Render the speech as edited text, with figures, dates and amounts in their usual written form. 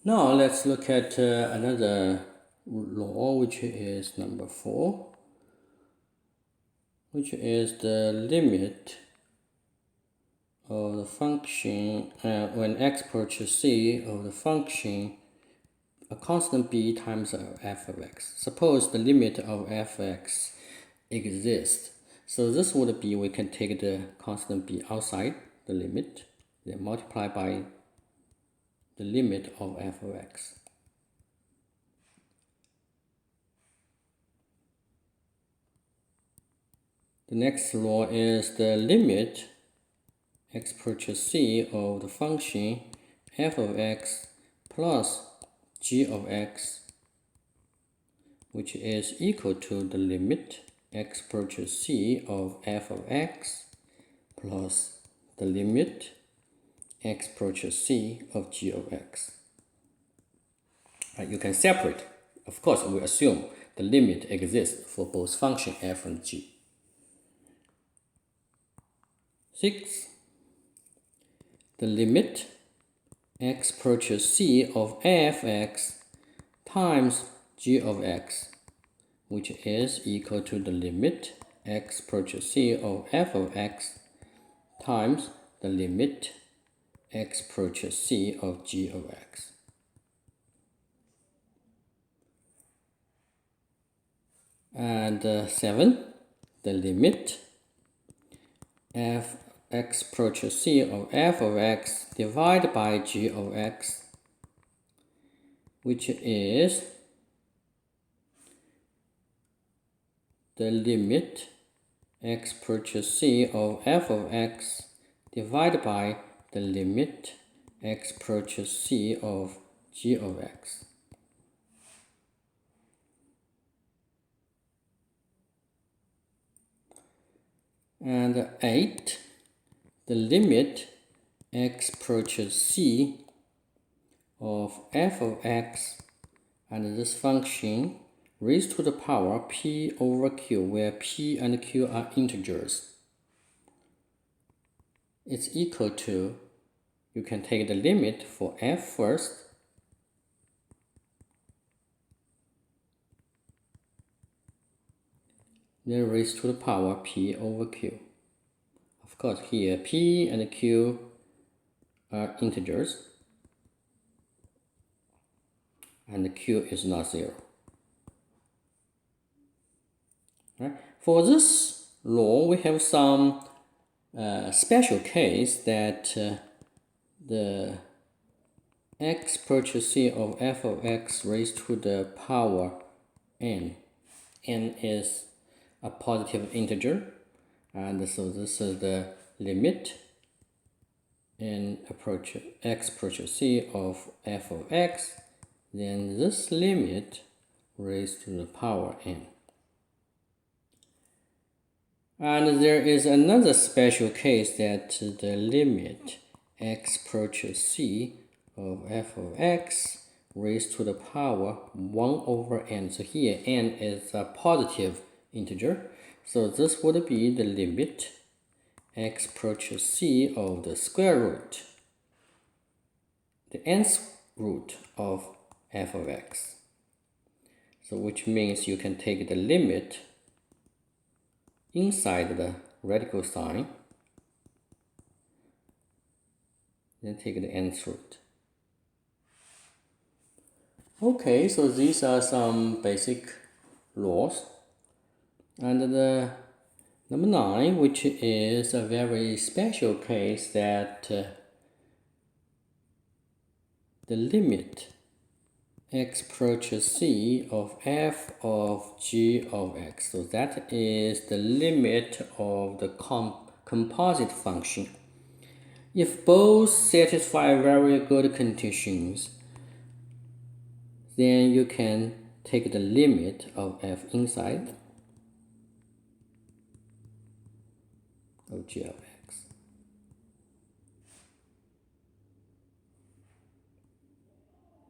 Now let's look at another law, which is number 4, which is the limit of the function when x approaches c of the function a constant b times f of x. Suppose the limit of fx exists. So this would be, we can take the constant b outside the limit, then multiply by the limit of f of x. The next law is the limit x approaches c of the function f of x plus g of x, which is equal to the limit x approaches c of f of x plus the limit x approaches c of g of x. You can separate. Of course, we assume the limit exists for both function f and g. 6. The limit x approaches c of f(x) times g of x, which is equal to the limit x approaches c of f of x times the limit x approaches c of g of x. And 7, the limit x approaches c of f of x divided by g of x, which is the limit x approaches c of f of x divided by the limit x approaches c of g of x. And 8, the limit x approaches c of f of x and this function raised to the power p over q, where p and q are integers. It's equal to, you can take the limit for f first, then raised to the power p over q. Of course, here p and q are integers, and q is not 0. Right? For this law, we have some special case that the x approaches c of f of x raised to the power n. N is a positive integer, and so this is the limit x approaches c of f of x, then this limit raised to the power n. And there is another special case that the limit x approaches c of f of x raised to the power 1 over n. So here n is a positive integer. So this would be the limit x approaches c of the square root, the nth root of f of x. So which means you can take the limit inside the radical sign, then take the nth root. Okay, so these are some basic laws. And the number 9, which is a very special case that the limit x approaches c of f of g of x. So that is the limit of the composite function. If both satisfy very good conditions, then you can take the limit of f inside of g of x.